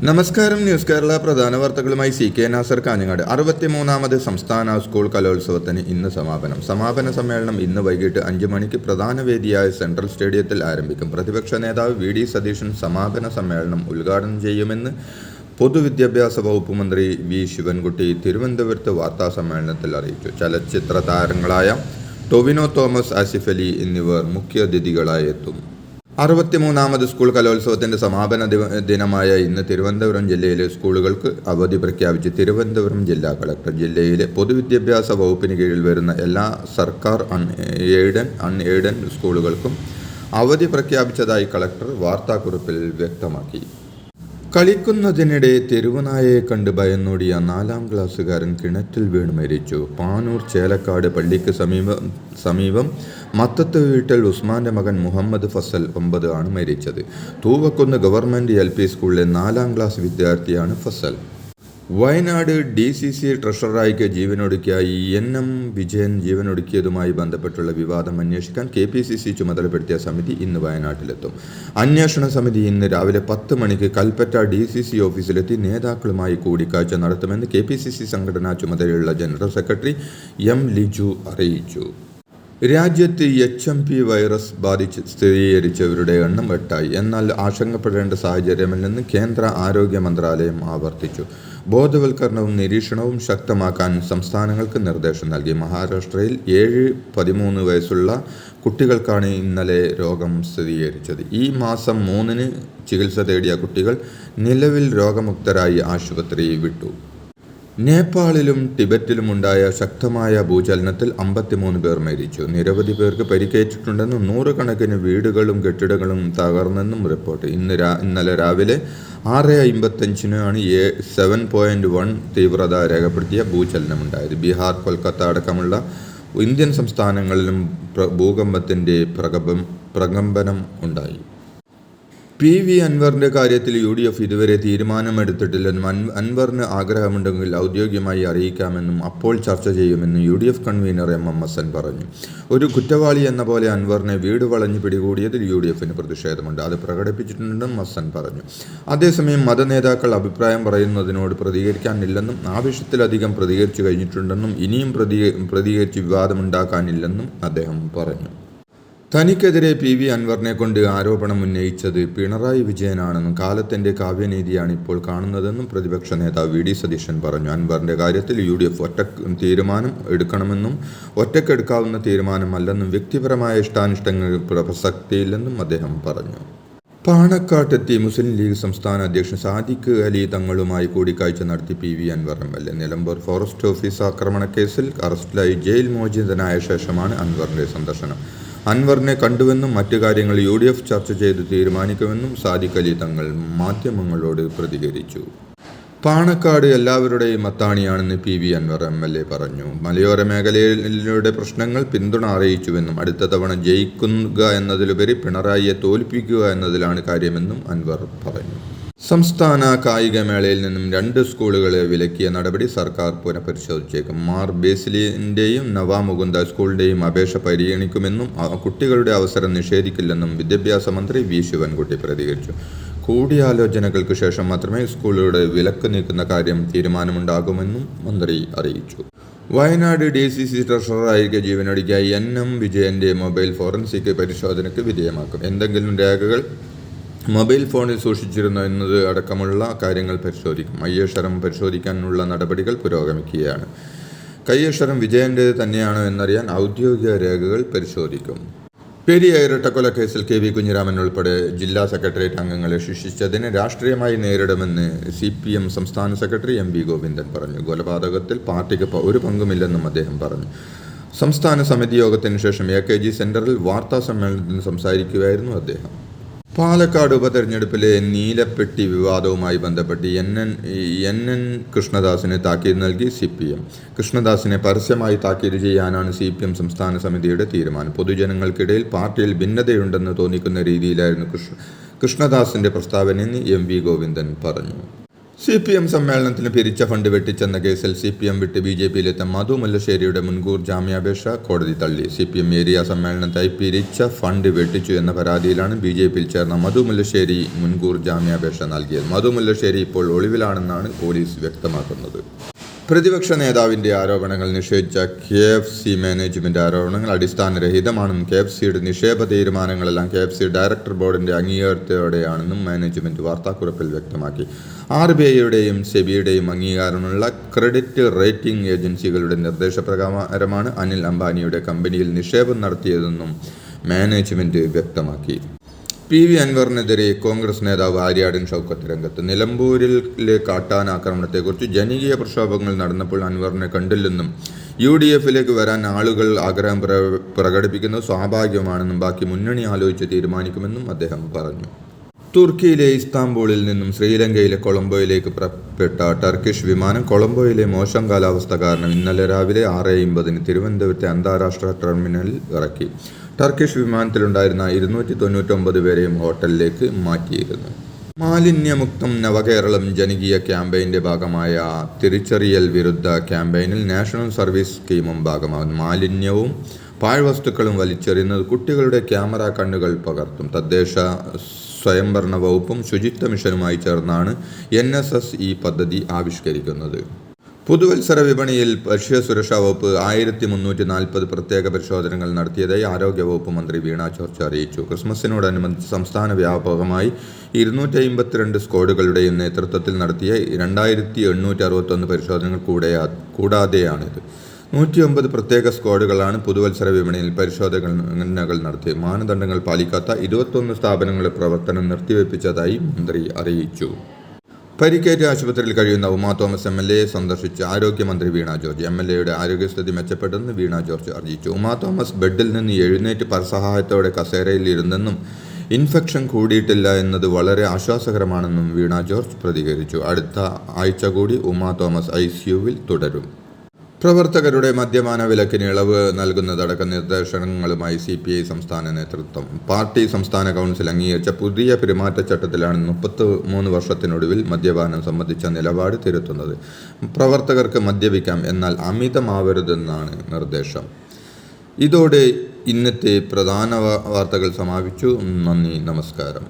നമസ്കാരം. ന്യൂസ് കേരള പ്രധാന വാർത്തകളുമായി CK നാസർ കാഞ്ഞങ്ങാട്. 63ാമത് സംസ്ഥാന സ്കൂൾ കലോത്സവത്തിന് ഇന്ന് സമാപന സമ്മേളനം ഇന്ന് വൈകിട്ട് 5 മണിക്ക് പ്രധാന വേദിയായ സെൻട്രൽ സ്റ്റേഡിയത്തിൽ ആരംഭിക്കും. പ്രതിപക്ഷ നേതാവ് VD സതീശൻ സമാപന സമ്മേളനം ഉദ്ഘാടനം ചെയ്യുമെന്ന് പൊതുവിദ്യാഭ്യാസ വകുപ്പ് മന്ത്രി V ശിവൻകുട്ടി തിരുവനന്തപുരത്ത് വാർത്താസമ്മേളനത്തിൽ അറിയിച്ചു. ചലച്ചിത്ര താരങ്ങളായ ടൊവിനോ തോമസ്, ആസിഫ് അലി എന്നിവർ മുഖ്യാതിഥികളായി എത്തും. 63ാമത് സ്കൂൾ കലോത്സവത്തിന്റെ സമാപന ദിനമായ ഇന്ന് തിരുവനന്തപുരം ജില്ലയിലെ സ്കൂളുകൾക്ക് അവധി പ്രഖ്യാപിച്ച് തിരുവനന്തപുരം ജില്ലാ കളക്ടർ. ജില്ലയിലെ പൊതുവിദ്യാഭ്യാസ വകുപ്പിന് കീഴിൽ വരുന്ന എല്ലാ സർക്കാർ അൺഎയ്ഡഡ് സ്കൂളുകൾക്കും അവധി പ്രഖ്യാപിച്ചതായി കളക്ടർ വാർത്താക്കുറിപ്പിൽ വ്യക്തമാക്കി. കളിക്കുന്നതിനിടെ തെരുവുനായയെ കണ്ട് ഭയന്നോടിയ 4ാം ക്ലാസ്സുകാരൻ കിണറ്റിൽ വീണ് മരിച്ചു. പാനൂർ ചേലക്കാട് പള്ളിക്ക് സമീപം മത്തത്ത് വീട്ടിൽ ഉസ്മാന്റെ മകൻ മുഹമ്മദ് ഫസൽ 9 ആണ് മരിച്ചത്. തൂവക്കുന്ന് ഗവൺമെന്റ് LP സ്കൂളിലെ 4ാം ക്ലാസ് വിദ്യാർത്ഥിയാണ് ഫസൽ. വയനാട് DCC ട്രഷററായിക്ക് ജീവനൊടുക്കിയ NM വിജയൻ ജീവനൊടുക്കിയതുമായി ബന്ധപ്പെട്ടുള്ള വിവാദം അന്വേഷിക്കാൻ KPCC ചുമതലപ്പെടുത്തിയ സമിതി ഇന്ന് വയനാട്ടിലെത്തും. അന്വേഷണ സമിതി ഇന്ന് രാവിലെ 10 മണിക്ക് കൽപ്പറ്റ DCC ഓഫീസിലെത്തി നേതാക്കളുമായി കൂടിക്കാഴ്ച നടത്തുമെന്ന് KPCC സംഘടനാ ചുമതലയുള്ള ജനറൽ സെക്രട്ടറി M ലിജു അറിയിച്ചു. രാജ്യത്ത് HMP വൈറസ് സ്ഥിരീകരിച്ചവരുടെ എണ്ണം 8ആയി. എന്നാൽ ആശങ്കപ്പെടേണ്ട സാഹചര്യമില്ലെന്ന് കേന്ദ്ര ആരോഗ്യ മന്ത്രാലയം ആവർത്തിച്ചു. ബോധവൽക്കരണവും നിരീക്ഷണവും ശക്തമാക്കാൻ സംസ്ഥാനങ്ങൾക്ക് നിർദ്ദേശം നൽകി. മഹാരാഷ്ട്രയിൽ 7-13 വയസ്സുള്ള കുട്ടികൾക്കാണ് ഇന്നലെ രോഗം സ്ഥിരീകരിച്ചത്. ഈ മാസം 3-ന് ചികിത്സ തേടിയ കുട്ടികൾ നിലവിൽ രോഗമുക്തരായി ആശുപത്രി വിട്ടു. നേപ്പാളിലും ടിബറ്റിലുമുണ്ടായ ശക്തമായ ഭൂചലനത്തിൽ 53 പേർ മരിച്ചു. നിരവധി പേർക്ക് പരിക്കേറ്റിട്ടുണ്ടെന്നും 100 കണക്കിന് വീടുകളും കെട്ടിടങ്ങളും തകർന്നെന്നും റിപ്പോർട്ട്. ഇന്നലെ രാവിലെ 6:55-നാണ് 7.1 തീവ്രത രേഖപ്പെടുത്തിയ ഭൂചലനമുണ്ടായത്. ബീഹാർ, കൊൽക്കത്ത അടക്കമുള്ള ഇന്ത്യൻ സംസ്ഥാനങ്ങളിലും ഭൂകമ്പത്തിൻ്റെ പ്രകമ്പനം ഉണ്ടായി. PV അൻവറിന്റെ കാര്യത്തിൽ UDF ഇതുവരെ തീരുമാനമെടുത്തിട്ടില്ലെന്നും അൻവറിന് ആഗ്രഹമുണ്ടെങ്കിൽ ഔദ്യോഗികമായി അറിയിക്കാമെന്നും അപ്പോൾ ചർച്ച ചെയ്യുമെന്നും UDF കൺവീനർ MM ഹസൻ പറഞ്ഞു. ഒരു കുറ്റവാളി എന്ന പോലെ അൻവറിനെ വീട് വളഞ്ഞു പിടികൂടിയതിൽ UDFന് പ്രതിഷേധമുണ്ട്. അത് പ്രകടിപ്പിച്ചിട്ടുണ്ടെന്നും ഹസൻ പറഞ്ഞു. അതേസമയം മതനേതാക്കൾ അഭിപ്രായം പറയുന്നതിനോട് പ്രതികരിക്കാനില്ലെന്നും ആവശ്യത്തിലധികം പ്രതികരിച്ചു കഴിഞ്ഞിട്ടുണ്ടെന്നും ഇനിയും പ്രതികരിച്ച് വിവാദമുണ്ടാക്കാനില്ലെന്നും അദ്ദേഹം പറഞ്ഞു. തനിക്കെതിരെ PV അൻവറിനെ കൊണ്ട് ആരോപണം ഉന്നയിച്ചത് പിണറായി വിജയനാണെന്നും കാലത്തിന്റെ കാവ്യനീതിയാണ് ഇപ്പോൾ കാണുന്നതെന്നും പ്രതിപക്ഷ നേതാവ് VD സതീശൻ പറഞ്ഞു. അൻവറിന്റെ കാര്യത്തിൽ UDF ഒറ്റ തീരുമാനം എടുക്കണമെന്നും ഒറ്റക്കെടുക്കാവുന്ന തീരുമാനമല്ലെന്നും വ്യക്തിപരമായ ഇഷ്ടാനിഷ്ടങ്ങൾ പ്രസക്തിയില്ലെന്നും അദ്ദേഹം പറഞ്ഞു. പാണക്കാട്ടെത്തി മുസ്ലിം ലീഗ് സംസ്ഥാന അധ്യക്ഷൻ സാദിഖ് അലി തങ്ങളുമായി കൂടിക്കാഴ്ച നടത്തി PV Anvar MLA. Nilambur forest office ആക്രമണക്കേസിൽ അറസ്റ്റിലായി ജയിൽ മോചിതനായ ശേഷമാണ് അൻവറിന്റെ സന്ദർശനം. അൻവറിനെ കണ്ടുവെന്നും മറ്റു കാര്യങ്ങൾ UDF ചർച്ച ചെയ്ത് തീരുമാനിക്കുമെന്നും സാദിഖ് അലി തങ്ങൾ മാധ്യമങ്ങളോട് പ്രതികരിച്ചു. പാണക്കാട് എല്ലാവരുടെയും അത്താണിയാണെന്ന് PV അൻവർ MLA പറഞ്ഞു. മലയോര മേഖലയിലെ പ്രശ്നങ്ങൾ പിന്തുണ അറിയിച്ചുവെന്നും അടുത്ത തവണ ജയിക്കുക എന്നതിലുപരി പിണറായിയെ തോൽപ്പിക്കുക എന്നതിലാണ് കാര്യമെന്നും അൻവർ പറഞ്ഞു. സംസ്ഥാന കായികമേളയിൽ നിന്നും 2 സ്കൂളുകളെ വിലക്കിയ നടപടി സർക്കാർ പുനഃപരിശോധിച്ചേക്കും. മാർ ബേസിലിന്റെയും നവാമുകുന്ദ സ്കൂളിന്റെയും അപേക്ഷ പരിഗണിക്കുമെന്നും കുട്ടികളുടെ അവസരം നിഷേധിക്കില്ലെന്നും വിദ്യാഭ്യാസ മന്ത്രി V ശിവൻകുട്ടി പ്രതികരിച്ചു. കൂടിയാലോചനകൾക്ക് ശേഷം മാത്രമേ സ്കൂളുകളുടെ വിലക്ക് നീക്കുന്ന കാര്യം തീരുമാനമുണ്ടാകുമെന്നും മന്ത്രി അറിയിച്ചു. വയനാട് DCC ട്രഷററായിരിക്കെ ജീവനൊടുക്കിയ NM വിജയന്റെ മൊബൈൽ ഫോറൻസിക് പരിശോധനയ്ക്ക് വിധേയമാക്കും. എന്തെങ്കിലും രേഖകൾ മൊബൈൽ ഫോണിൽ സൂക്ഷിച്ചിരുന്നു എന്നത് അടക്കമുള്ള കാര്യങ്ങൾ പരിശോധിക്കും. കയ്യക്ഷരം പരിശോധിക്കാനുള്ള നടപടികൾ പുരോഗമിക്കുകയാണ്. കയ്യക്ഷരം വിജയൻ്റേത് തന്നെയാണോ എന്നറിയാൻ ഔദ്യോഗിക രേഖകൾ പരിശോധിക്കും. പെരിയ ഇരട്ടക്കൊലക്കേസിൽ KV കുഞ്ഞിരാമൻ ഉൾപ്പെടെ ജില്ലാ സെക്രട്ടേറിയറ്റ് അംഗങ്ങളെ ശിക്ഷിച്ചതിന് രാഷ്ട്രീയമായി നേരിടുമെന്ന് CPM സംസ്ഥാന സെക്രട്ടറി MV ഗോവിന്ദൻ പറഞ്ഞു. കൊലപാതകത്തിൽ പാർട്ടിക്ക് ഒരു പങ്കുമില്ലെന്നും അദ്ദേഹം പറഞ്ഞു. സംസ്ഥാന സമിതി യോഗത്തിന് ശേഷം AKG സെന്ററിൽ വാർത്താ സമ്മേളനത്തിൽ സംസാരിക്കുകയായിരുന്നു അദ്ദേഹം. പാലക്കാട് ഉപതെരഞ്ഞെടുപ്പിലെ നീലപ്പെട്ടി വിവാദവുമായി ബന്ധപ്പെട്ട് NN കൃഷ്ണദാസിന് താക്കീത് നൽകി CPM. കൃഷ്ണദാസിനെ പരസ്യമായി താക്കീത് ചെയ്യാനാണ് CPM സംസ്ഥാന സമിതിയുടെ തീരുമാനം. പൊതുജനങ്ങൾക്കിടയിൽ പാർട്ടിയിൽ ഭിന്നതയുണ്ടെന്ന് തോന്നിക്കുന്ന രീതിയിലായിരുന്നു കൃഷ്ണദാസിന്റെ പ്രസ്താവനയെന്ന് MV ഗോവിന്ദൻ പറഞ്ഞു. CPM സമ്മേളനത്തിന് പിരിച്ച ഫണ്ട് വെട്ടിച്ചെന്ന കേസിൽ CPM വിട്ട് BJPയിലെത്തിയ മധു മുല്ലശ്ശേരിയുടെ മുൻകൂർ ജാമ്യാപേക്ഷ കോടതി തള്ളി. CPM ഏരിയ സമ്മേളനത്തിനായി പിരിച്ച ഫണ്ട് വെട്ടിച്ചു എന്ന പരാതിയിലാണ് BJPയിൽ ചേർന്ന മധു മുല്ലശ്ശേരി മുൻകൂർ ജാമ്യാപേക്ഷ നൽകിയത്. മധു മുല്ലശ്ശേരി ഇപ്പോൾ ഒളിവിലാണെന്നാണ് പോലീസ് വ്യക്തമാക്കുന്നത്. പ്രതിപക്ഷ നേതാവിന്റെ ആരോപണങ്ങൾ നിഷേധിച്ച KFC മാനേജ്മെന്റ് ആരോപണങ്ങൾ അടിസ്ഥാനരഹിതമാണെന്നും KFCയുടെ നിക്ഷേപ തീരുമാനങ്ങളെല്ലാം KFC ഡയറക്ടർ ബോർഡിന്റെ അംഗീകാരത്തോടെയാണെന്നും മാനേജ്മെന്റ് വാർത്താക്കുറിപ്പിൽ വ്യക്തമാക്കി. RBIയുടെയും സെബിയുടെയും അംഗീകാരമുള്ള ക്രെഡിറ്റ് റേറ്റിംഗ് ഏജൻസികളുടെ നിർദ്ദേശപ്രകാരമാണ് അനിൽ അംബാനിയുടെ കമ്പനിയിൽ നിക്ഷേപം നടത്തിയതെന്നും മാനേജ്മെന്റ് വ്യക്തമാക്കി. PV അൻവറിനെതിരെ കോൺഗ്രസ് നേതാവ് ആര്യാടൻ ഷൗക്കത്ത് രംഗത്ത്. നിലമ്പൂരിലെ കാട്ടാനാക്രമണത്തെക്കുറിച്ച് ജനകീയ പ്രക്ഷോഭങ്ങൾ നടന്നപ്പോൾ അൻവറിനെ കണ്ടില്ലെന്നും UDFിലേക്ക് വരാൻ ആളുകൾ ആഗ്രഹം പ്രകടിപ്പിക്കുന്നത് സ്വാഭാവികമാണെന്നും ബാക്കി മുന്നണി ആലോചിച്ച് തീരുമാനിക്കുമെന്നും അദ്ദേഹം പറഞ്ഞു. തുർക്കിയിലെ ഇസ്താംബൂളിൽ നിന്നും ശ്രീലങ്കയിലെ കൊളംബോയിലേക്ക് പുറപ്പെട്ട ടർക്കിഷ് വിമാനം കൊളംബോയിലെ മോശം കാലാവസ്ഥ കാരണം ഇന്നലെ രാവിലെ 6:50 തിരുവനന്തപുരത്തെ അന്താരാഷ്ട്ര ടെർമിനലിൽ ഇറക്കി. ടർക്കിഷ് വിമാനത്തിലുണ്ടായിരുന്ന 299 പേരെയും ഹോട്ടലിലേക്ക് മാറ്റിയിരുന്നു. മാലിന്യമുക്തം നവകേരളം ജനകീയ ക്യാമ്പയിൻ്റെ ഭാഗമായ തിരിച്ചറിയൽ വിരുദ്ധ ക്യാമ്പയിനിൽ നാഷണൽ സർവീസ് സ്കീമും ഭാഗമാകും. മാലിന്യവും പാഴ്വസ്തുക്കളും വലിച്ചെറിയുന്നത് കുട്ടികളുടെ ക്യാമറ കണ്ണുകൾ പകർത്തും. തദ്ദേശ സ്വയംഭരണ വകുപ്പും ശുചിത്വ മിഷനുമായി ചേർന്നാണ് NSS ഈ പദ്ധതി ആവിഷ്കരിക്കുന്നത്. പുതുവത്സര വിപണിയിൽ ഭക്ഷ്യസുരക്ഷാ വകുപ്പ് 1340 പ്രത്യേക പരിശോധനകൾ നടത്തിയതായി ആരോഗ്യവകുപ്പ് മന്ത്രി വീണ ജോർജ് അറിയിച്ചു. ക്രിസ്മസിനോടനുബന്ധിച്ച് സംസ്ഥാന വ്യാപകമായി 252 സ്ക്വാഡുകളുടെയും നേതൃത്വത്തിൽ നടത്തിയ 2861 പരിശോധനകൾ കൂടാതെയാണിത്. 109 പ്രത്യേക സ്ക്വാഡുകളാണ് പുതുവത്സര വിപണിയിൽ പരിശോധനകൾ നടത്തി. മാനദണ്ഡങ്ങൾ പാലിക്കാത്ത 21 സ്ഥാപനങ്ങളുടെ പ്രവർത്തനം നിർത്തിവെപ്പിച്ചതായി മന്ത്രി അറിയിച്ചു. പരിക്കേറ്റ് ആശുപത്രിയിൽ കഴിയുന്ന ഉമാ തോമസ് MLA സന്ദർശിച്ച ആരോഗ്യമന്ത്രി വീണ ജോർജ്. MLAയുടെ ആരോഗ്യസ്ഥിതി മെച്ചപ്പെട്ടെന്ന് വീണ ജോർജ് അറിയിച്ചു. ഉമാ തോമസ് ബെഡിൽ നിന്ന് എഴുന്നേറ്റ് പരസഹായത്തോടെ കസേരയിൽ ഇരുന്നെന്നും ഇൻഫെക്ഷൻ കൂടിയിട്ടില്ല എന്നത് വളരെ ആശ്വാസകരമാണെന്നും വീണ ജോർജ് പ്രതികരിച്ചു. അടുത്ത ആഴ്ച കൂടി ഉമാ തോമസ് ICUവിൽ തുടരും. പ്രവർത്തകരുടെ മദ്യപാന വിലക്കിന് ഇളവ് നൽകുന്നതടക്കം നിർദ്ദേശങ്ങളുമായി CPI സംസ്ഥാന നേതൃത്വം. പാർട്ടി സംസ്ഥാന കൗൺസിൽ അംഗീകരിച്ച പുതിയ പെരുമാറ്റച്ചട്ടത്തിലാണ് 33 വർഷത്തിനൊടുവിൽ മദ്യപാനം സംബന്ധിച്ച നിലപാട് തിരുത്തുന്നത്. പ്രവർത്തകർക്ക് മദ്യപിക്കാം, എന്നാൽ അമിതമാവരുതെന്നാണ് നിർദ്ദേശം. ഇതോടെ ഇന്നത്തെ പ്രധാന വാർത്തകൾ സമാപിച്ചു. നന്ദി, നമസ്കാരം.